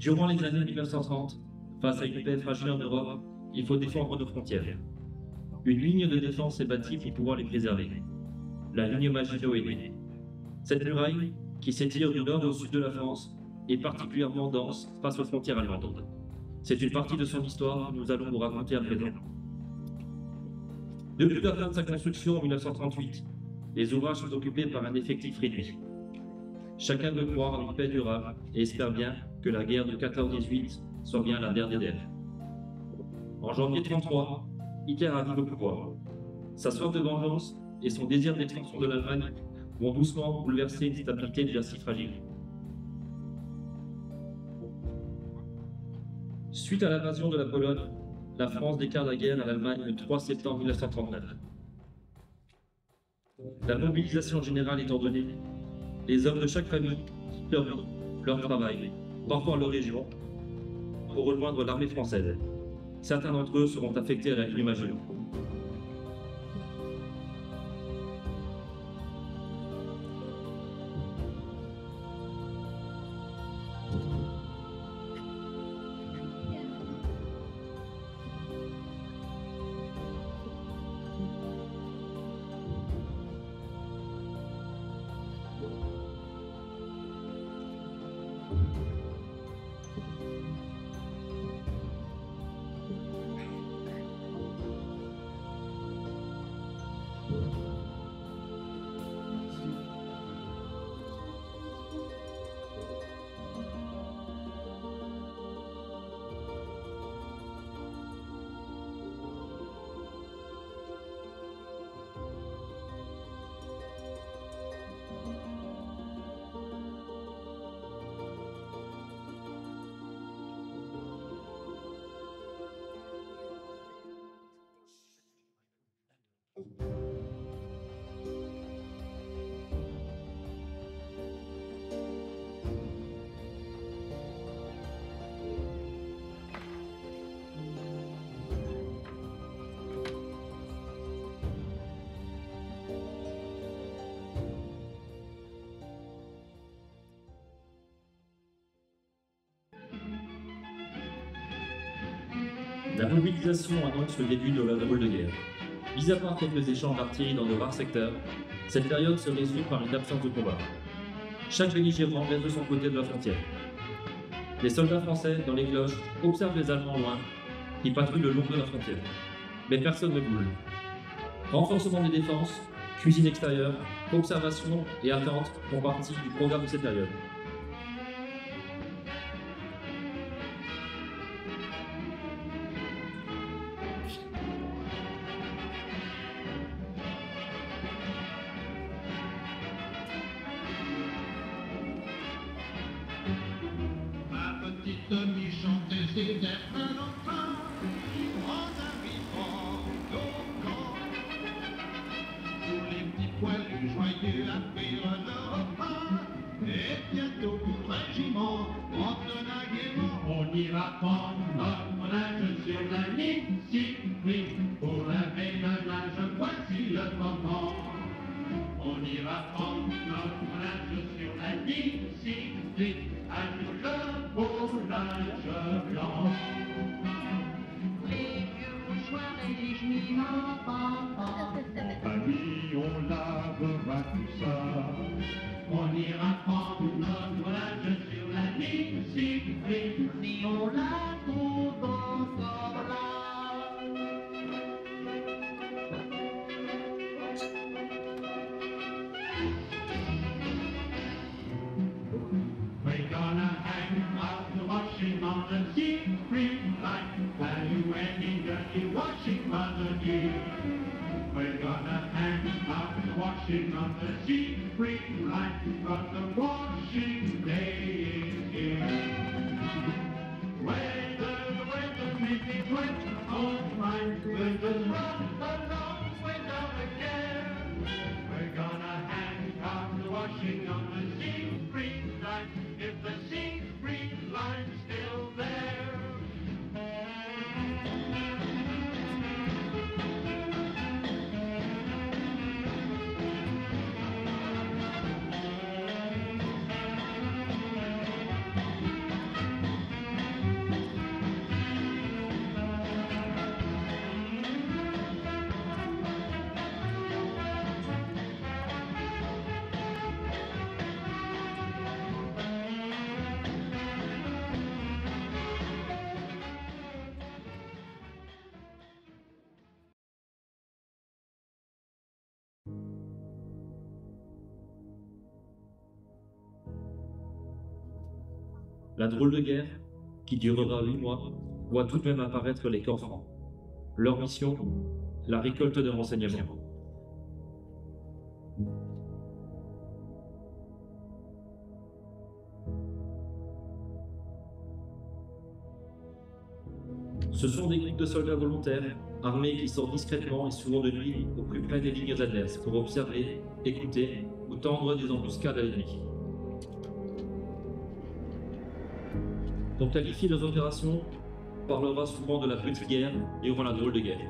Durant les années 1930, face à une paix fragile en Europe, il faut défendre nos frontières. Une ligne de défense est bâtie pour pouvoir les préserver. La ligne Maginot est née. Cette muraille, qui s'étire du nord au sud de la France, est particulièrement dense face aux frontières allemandes. C'est une partie de son histoire que nous allons vous raconter à présent. Depuis la fin de sa construction en 1938, les ouvrages sont occupés par un effectif réduit. Chacun veut croire en une paix durable et espère bien que la guerre de 14-18 soit bien la dernière d'elle. En janvier 1933, Hitler arrive au pouvoir. Sa soif de vengeance et son désir d'extension de l'Allemagne vont doucement bouleverser une stabilité déjà si fragile. Suite à l'invasion de la Pologne, la France déclare la guerre à l'Allemagne le 3 septembre 1939. La mobilisation générale est ordonnée. Les hommes de chaque famille quittent leur vie, leur travail, parfois leur région, pour rejoindre l'armée française. Certains d'entre eux seront affectés à la ligne Maginot. La mobilisation annonce le début de la drôle de guerre. Mis à part quelques échanges d'artillerie dans de rares secteurs, cette période se résume par une absence de combat. Chaque belligérant reste de son côté de la frontière. Les soldats français, dans les cloches, observent les Allemands loin, qui patrouillent le long de la frontière. Mais personne ne bouge. Renforcement des défenses, cuisine extérieure, observation et attente font partie du programme de cette période. La drôle de guerre, qui durera 8 mois, voit tout de même apparaître les corps francs. Leur mission, la récolte de renseignements. Ce sont des groupes de soldats volontaires, armés qui sortent discrètement et souvent de nuit au plus près des lignes adverses pour observer, écouter ou tendre des embuscades à l'ennemi. Pour qualifier leurs opérations, on parlera souvent de la petite guerre durant la drôle de guerre.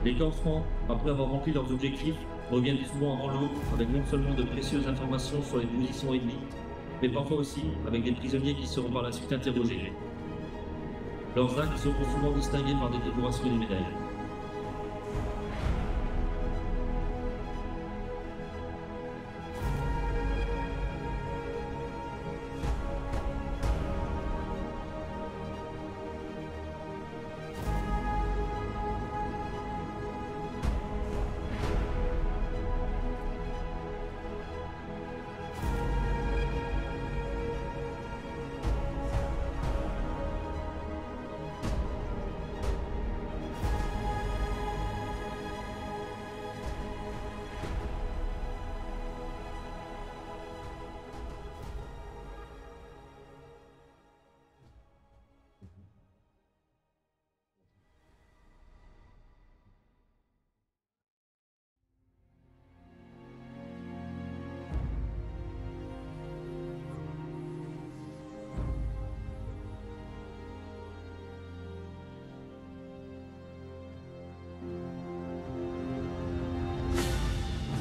Les corps francs, après avoir rempli leurs objectifs, reviennent souvent en lot avec non seulement de précieuses informations sur les positions ennemies, mais parfois aussi avec des prisonniers qui seront par la suite interrogés. Leurs actes seront souvent distingués par des décorations et des médailles.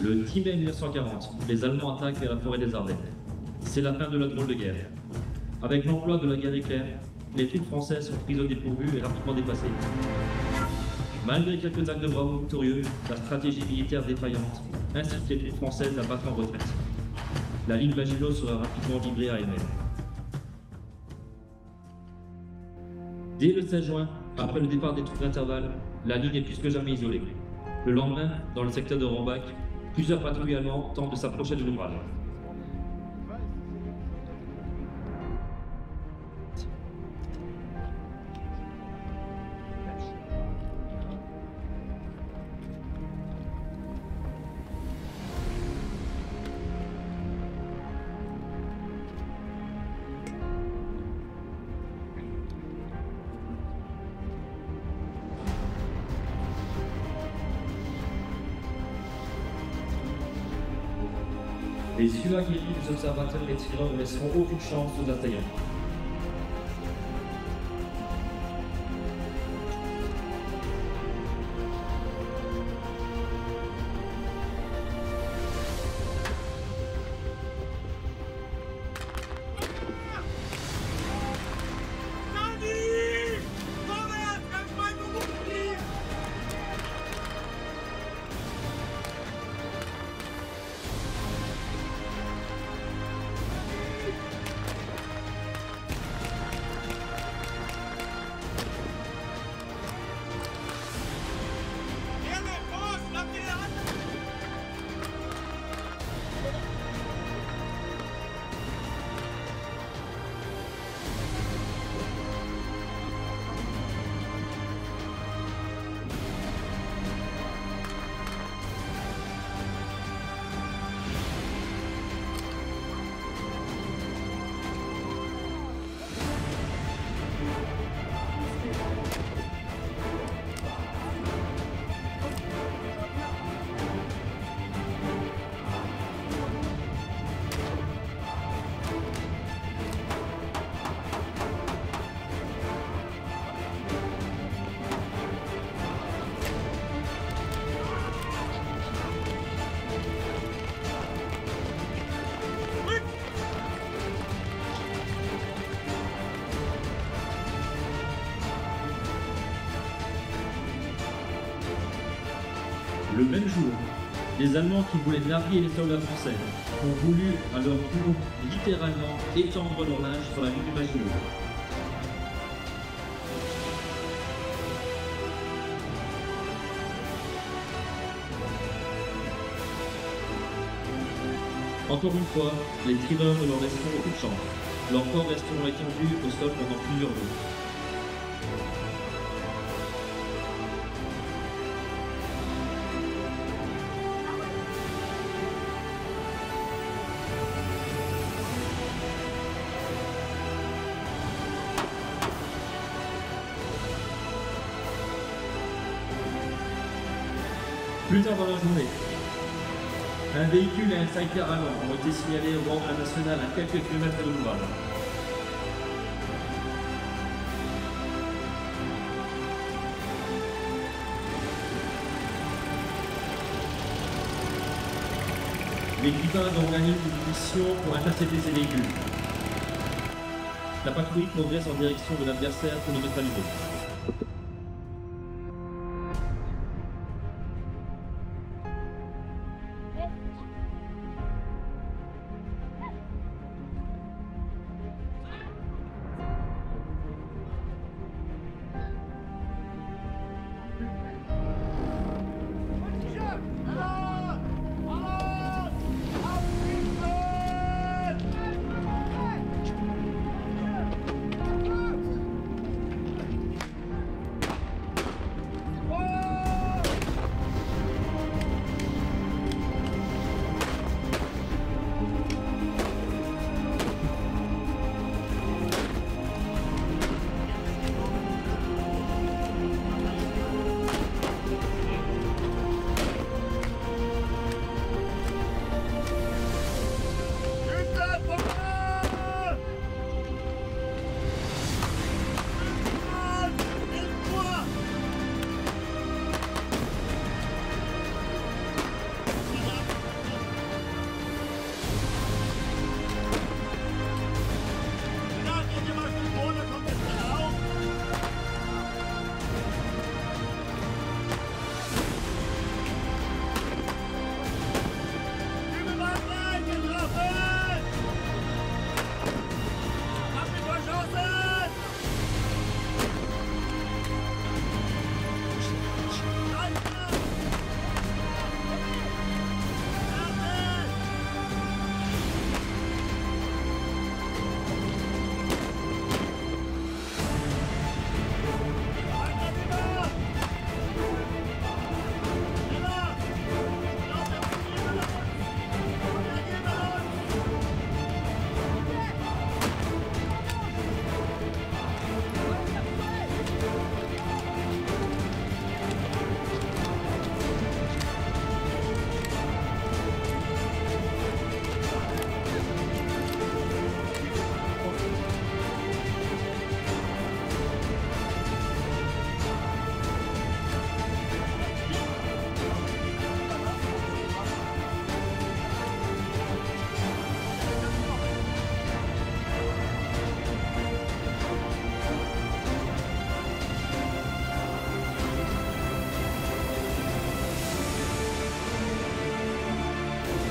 Le 10 mai 1940, les Allemands attaquent la forêt des Ardennes. C'est la fin de la drôle de guerre. Avec l'emploi de la guerre éclair, les troupes françaises sont prises au dépourvu et rapidement dépassées. Malgré quelques actes de bravoure victorieux, la stratégie militaire défaillante incite les troupes françaises à battre en retraite. La ligne Maginot sera rapidement livrée à elle-même. Dès le 16 juin, après le départ des troupes d'intervalle, la ligne est plus que jamais isolée. Le lendemain, dans le secteur de Rambach, plusieurs patrouilles allemandes tentent de s'approcher de l'ouvrage. Les yeux aguerris des observateurs et tireurs ne laisseront aucune chance aux assaillants. le même jour, les Allemands qui voulaient narguer les soldats français ont voulu à leur tour littéralement étendre leur linge sur la ville du Maginot. Encore une fois, les tireurs ne leur laisseront aucune chance. Leurs corps resteront étendus au sol pendant plusieurs jours. Plus tard dans la journée, un véhicule et un sidecar allemand ont été signalés au bord de la nationale à quelques kilomètres de l'ouvrage. L'équipage organise une mission pour intercepter ces véhicules. La patrouille progresse en direction de l'adversaire pour le neutraliser.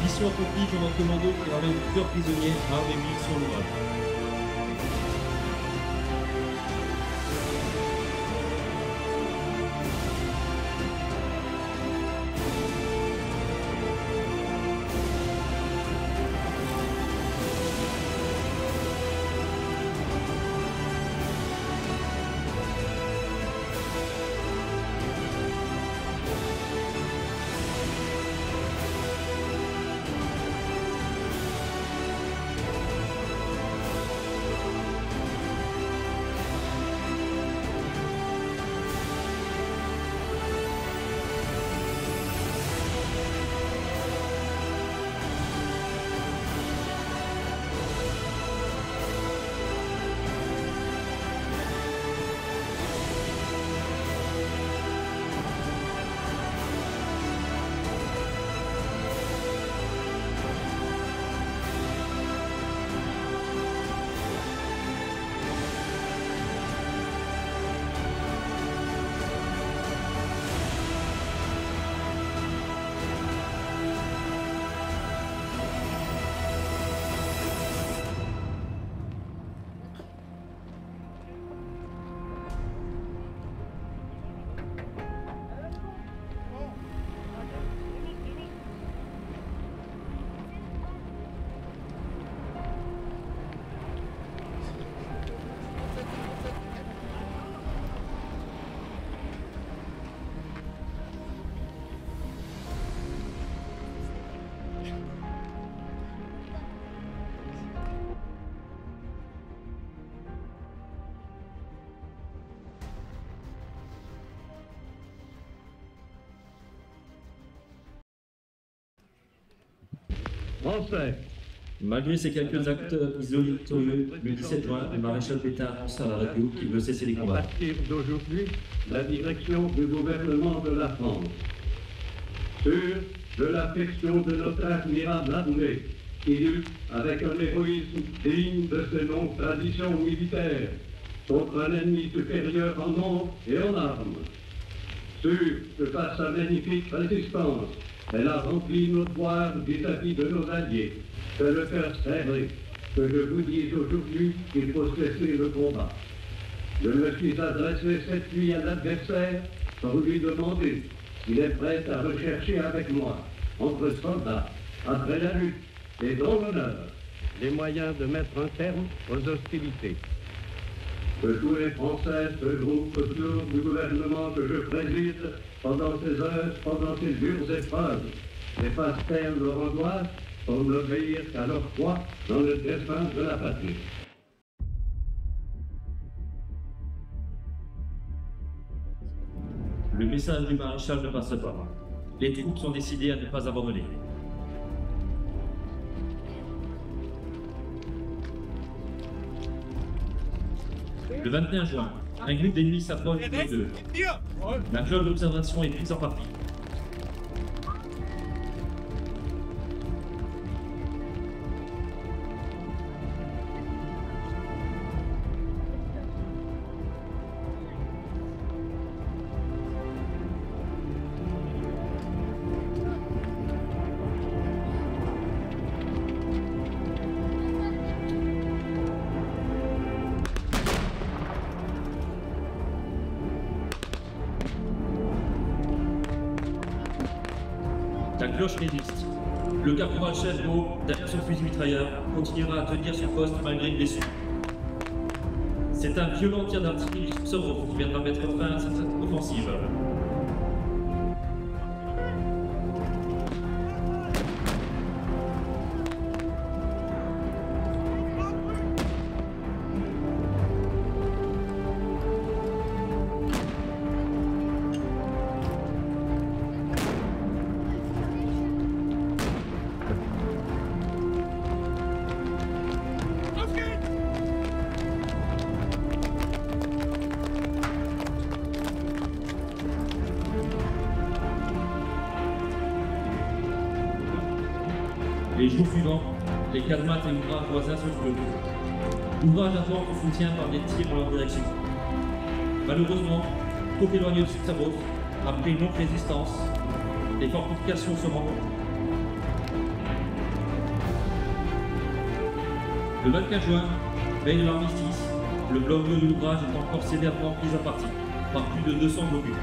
Mission accomplie pour notre commando qui ramène plusieurs prisonniers à Arménie sur l'ouvrage. Français. Malgré ces quelques actes isolés, le 17 juin, le maréchal Pétain annonce à la radio qu'il veut cesser les À combats. partir d'aujourd'hui, la direction du gouvernement de la France, sûre de l'affection de notre admirable armée, qui lutte avec un héroïsme digne de ses longues traditions militaires contre un ennemi supérieur en nombre et en armes. Sûre que par sa magnifique résistance, elle a rempli nos devoirs vis-à-vis de nos alliés. C'est le cœur serré que je vous dis aujourd'hui qu'il faut cesser le combat. Je me suis adressé cette nuit à l'adversaire pour lui demander s'il est prêt à rechercher avec moi, entre soldats, après la lutte et dans l'honneur, les moyens de mettre un terme aux hostilités. Que tous les Français se groupent autour du gouvernement que je préside pendant ces dures épreuves, et fassent taire leur angoisse pour n'obéir qu'à leur foi dans le destin de la patrie. Le message du maréchal ne passe pas. Les troupes sont décidées à ne pas abandonner. Le 21 juin, un groupe d'ennemis s'approche de d'eux. La cloche d'observation est prise en partie. La cloche résiste. Le caporal-chef Beau, derrière son fusil mitrailleur, continuera à tenir son poste malgré une blessure. C'est un violent tir d'artillerie du Sorov qui viendra mettre fin à cette offensive. Les jours suivants, les Kalmat et ouvrages voisins se trouvent. L'ouvrage apporte le soutien par des tirs en leur direction. Malheureusement, trop éloigné de Sutsavos, après une longue résistance, les fortifications se rencontrent. Le 24 juin, veille de l'armistice, le bloc de l'ouvrage est encore sévèrement pris à partie par plus de 200 blocus.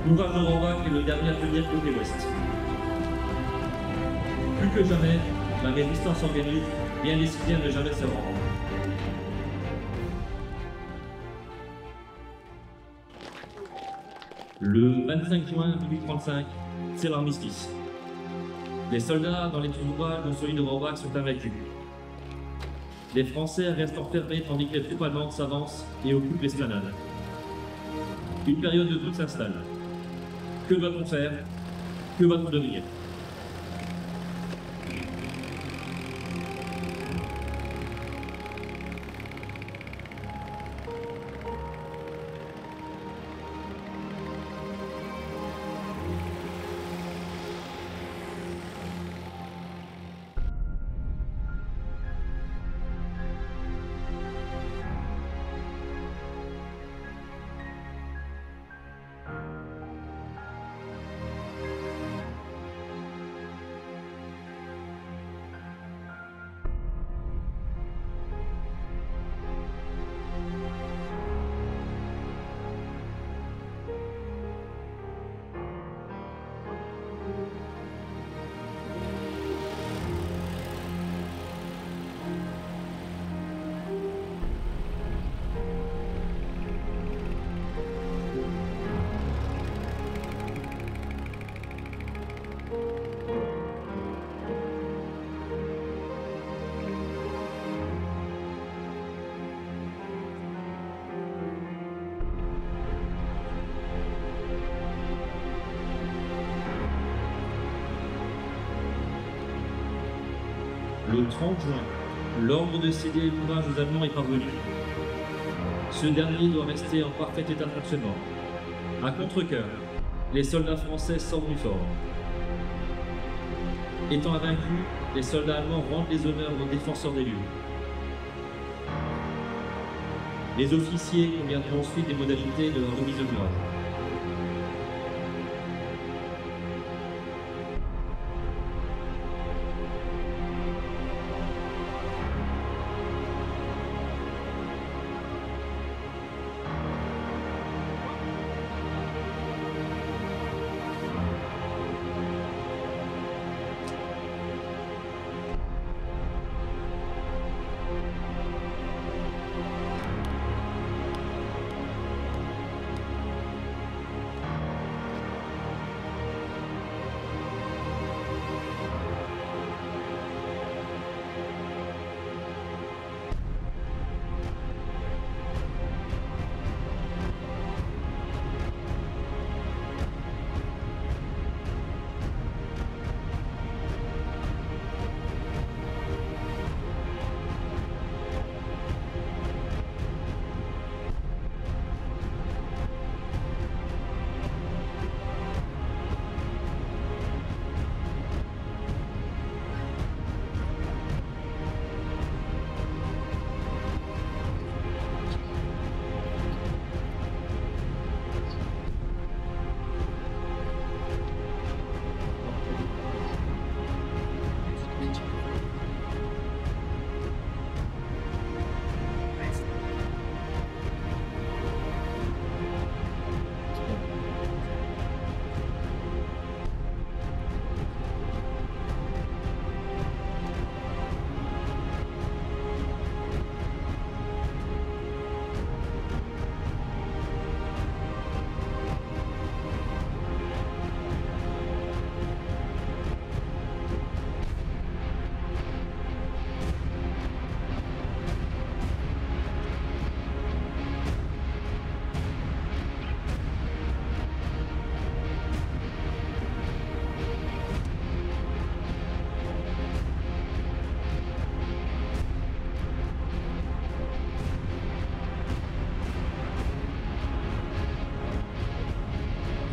L'ouvrage de Rorac est le dernier à tenir côté ouest. Plus que jamais, la résistance organise, bien décidée à ne jamais se rendre. Le 25 juin 1835, c'est l'armistice. Les soldats dans les ouvrages de celui de Rorac sont invaincus. Les Français restent enfermés tandis que les troupes allemandes s'avancent et occupent l'esplanade. Une période de doute s'installe. Que doit-on faire? Que va-t-on devenir? Le 30 juin, l'ordre de céder l'ouvrage aux Allemands est parvenu. Ce dernier doit rester en parfait état de fonctionnement. À contre-cœur, les soldats français sortent du fort. Étant invaincus, les soldats allemands rendent les honneurs aux défenseurs des lieux. Les officiers conviendront ensuite des modalités de leur remise de gloire.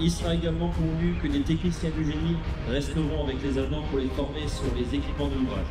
Il sera également convenu que des techniciens du génie resteront avec les Allemands pour les former sur les équipements de l'ouvrage.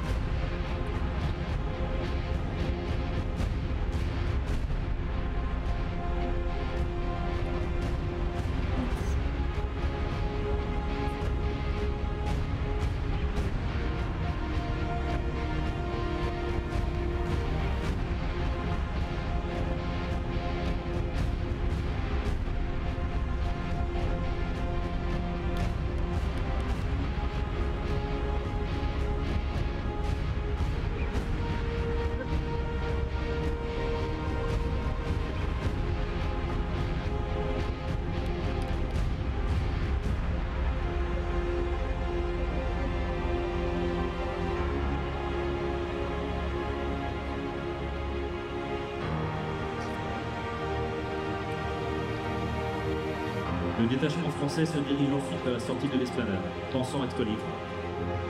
Le détachement français se dirige ensuite à la sortie de l'esplanade, pensant être libre.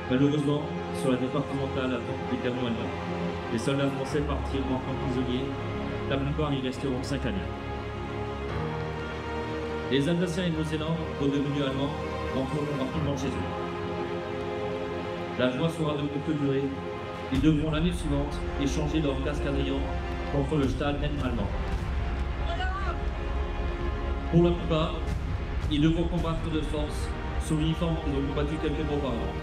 Malheureusement, sur la départementale à porte des canons allemands, les soldats français partiront en camp prisonniers, la plupart y resteront 5 années. Les Alsaciens et Mosellans, redevenus allemands, rentreront rapidement chez eux. La joie sera de courte durée. Ils devront l'année suivante échanger leur casque quadrillant contre le Stahlhelm allemand. Pour la plupart, ils devront combattre de force sous l'uniforme qu'ils ont combattu quelques mois auparavant.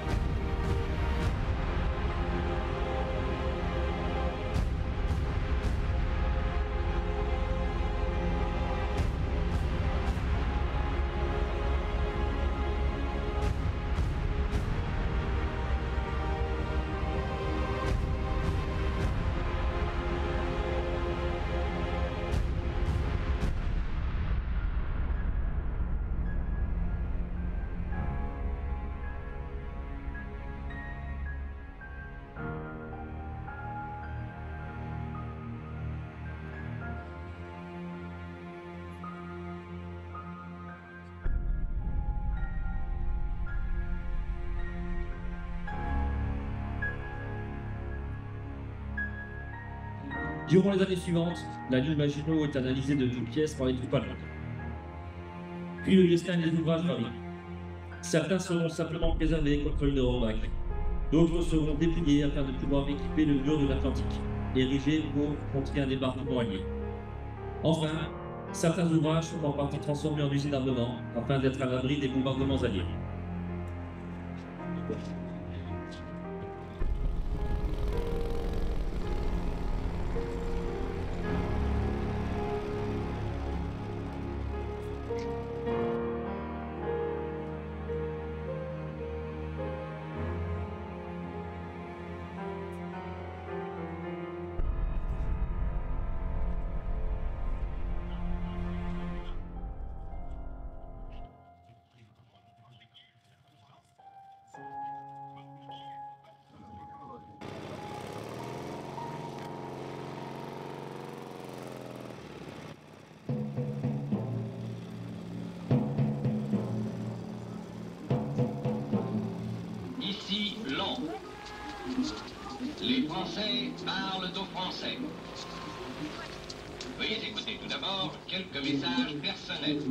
Durant les années suivantes, la ligne Maginot est analysée de toutes pièces par les troupes allemandes. Puis le destin des ouvrages varie. Certains seront simplement préservés contre le Rohrbach. D'autres seront dépliés afin de pouvoir équiper le mur de l'Atlantique, érigé pour contrer un débarquement allié. Enfin, certains ouvrages sont en partie transformés en usines d'armement afin d'être à l'abri des bombardements alliés. Ici, Londres. Les Français parlent aux Français. Veuillez écouter tout d'abord quelques messages personnels.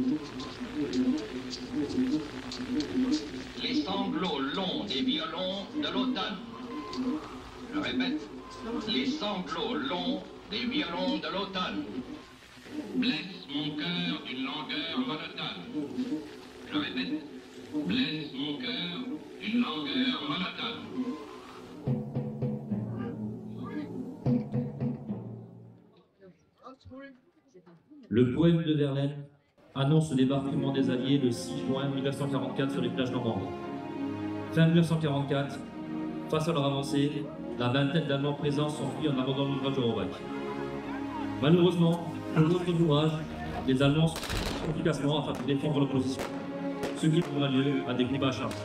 Les sanglots longs des violons de l'automne. Je répète, les sanglots longs des violons de l'automne blessent mon cœur d'une langueur monotone. Je répète, blesse mon cœur d'une langueur monotone. Le poème de Verlaine annonce le débarquement des Alliés le 6 juin 1944 sur les plages normandes. Fin 1944, face à leur avancée, la vingtaine d'Allemands présents s'enfuient en abandonnant l'ouvrage de Rohrbach. Malheureusement, pour d'autres ouvrages, les Allemands sont efficacement afin de défendre leur position, ce qui donnera lieu à des combats acharnés.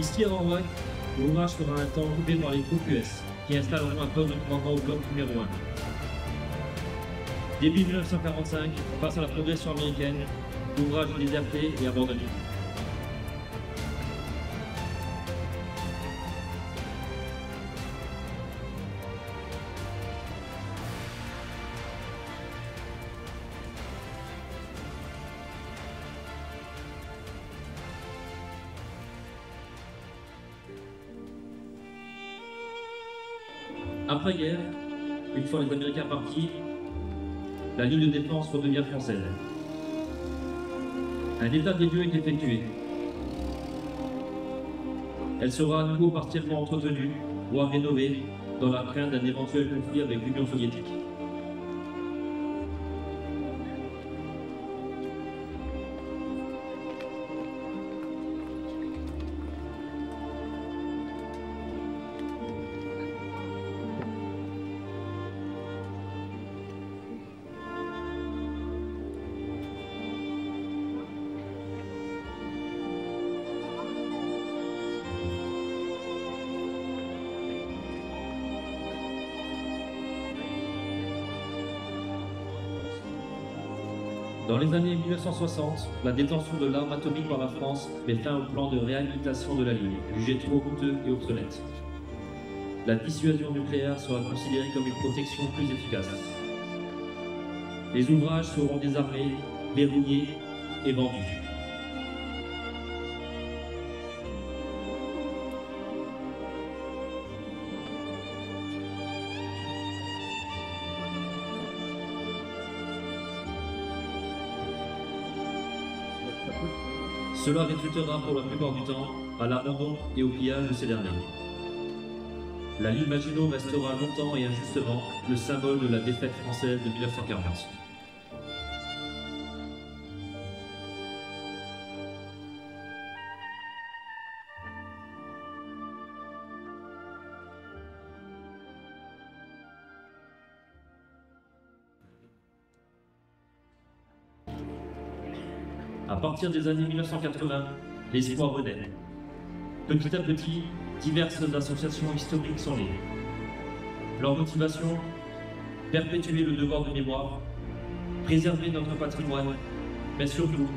Ici à Roanne, l'ouvrage sera un temps occupé par les troupes US, qui installeront un poste de commandement au bloc numéro 1. Début 1945, face à la progression américaine, l'ouvrage est déserté et abandonné. Après-guerre, une fois les Américains partis, la ligne de défense redevient française. Un état des lieux est effectué. Elle sera à nouveau partiellement entretenue, voire rénovée, dans la crainte d'un éventuel conflit avec l'Union soviétique. Dans les années 1960, la détention de l'arme atomique par la France met fin au plan de réhabilitation de la ligne, jugé trop coûteux et obsolète. La dissuasion nucléaire sera considérée comme une protection plus efficace. Les ouvrages seront désarmés, verrouillés et vendus. Cela résultera pour la plupart du temps à l'abandon et au pillage de ces derniers. La ligne Maginot restera longtemps et injustement le symbole de la défaite française de 1940. À partir des années 1980, l'espoir renaît. Petit à petit, diverses associations historiques sont nées. Leur motivation, perpétuer le devoir de mémoire, préserver notre patrimoine, mais surtout,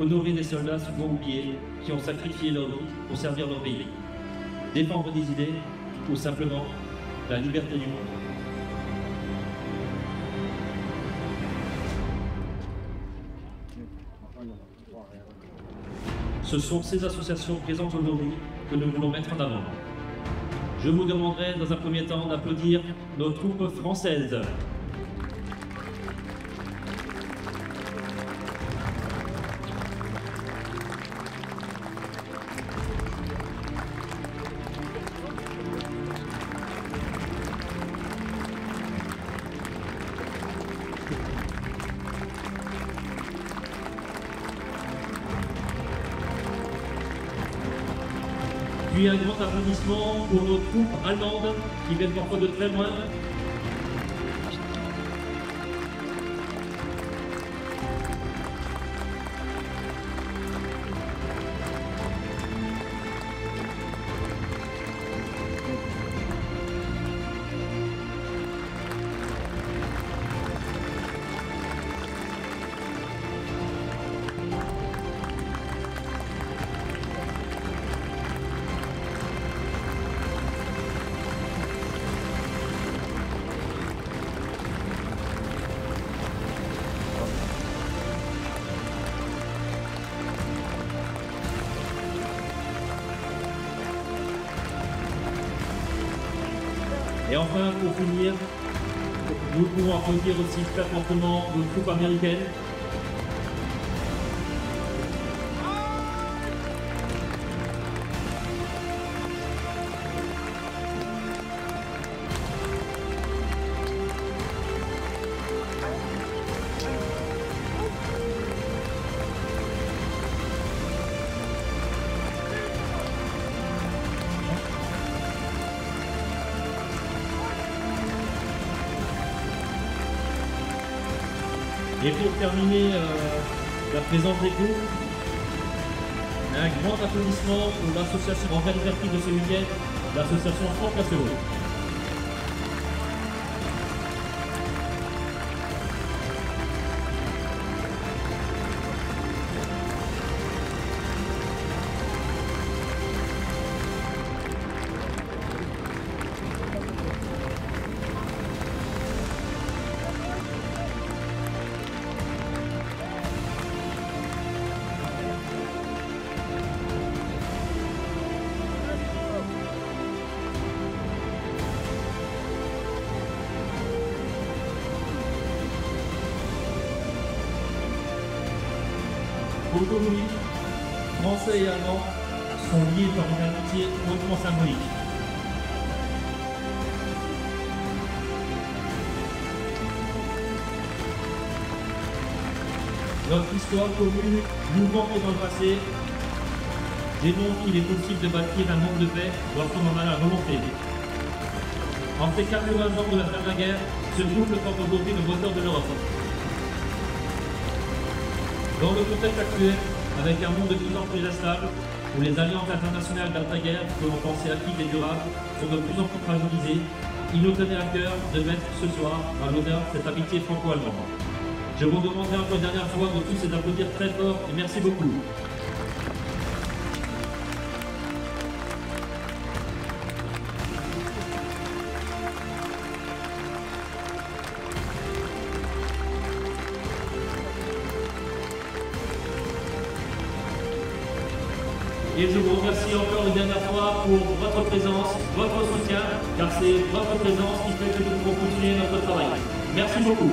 honorer des soldats souvent oubliés qui ont sacrifié leur vie pour servir leur pays, défendre des idées ou simplement la liberté du monde. Ce sont ces associations présentes aujourd'hui que nous voulons mettre en avant. Je vous demanderai dans un premier temps d'applaudir nos troupes françaises. Puis un grand applaudissement pour nos troupes allemandes qui viennent parfois de très loin. Et enfin, pour finir, nous pouvons applaudir aussi très fortement nos troupes américaines. Et pour terminer la présence des groupes, Un grand applaudissement pour l'association organisatrice de ce week-end, l'association Franck Lassereau. Vos communes, français et allemands, sont liés par une amitié hautement symbolique. Notre histoire commune, mouvementée dans le passé, démontre qu'il est possible de bâtir un monde de paix lorsqu'on en a la volonté. En ces 80 ans de la fin de la guerre, ce groupe forme aujourd'hui le moteur de l'Europe. Dans le contexte actuel, avec un monde de plus en plus instable, où les alliances internationales d'après-guerre que l'on pensait acquises et durables sont de plus en plus fragilisées, il nous tenait à cœur de mettre ce soir à l'honneur cette amitié franco-allemande. Je vous demanderai encore une dernière fois de tous les applaudir très fort et merci beaucoup. Et je vous remercie encore une dernière fois pour votre présence, votre soutien, car c'est votre présence qui fait que nous pouvons continuer notre travail. Merci beaucoup.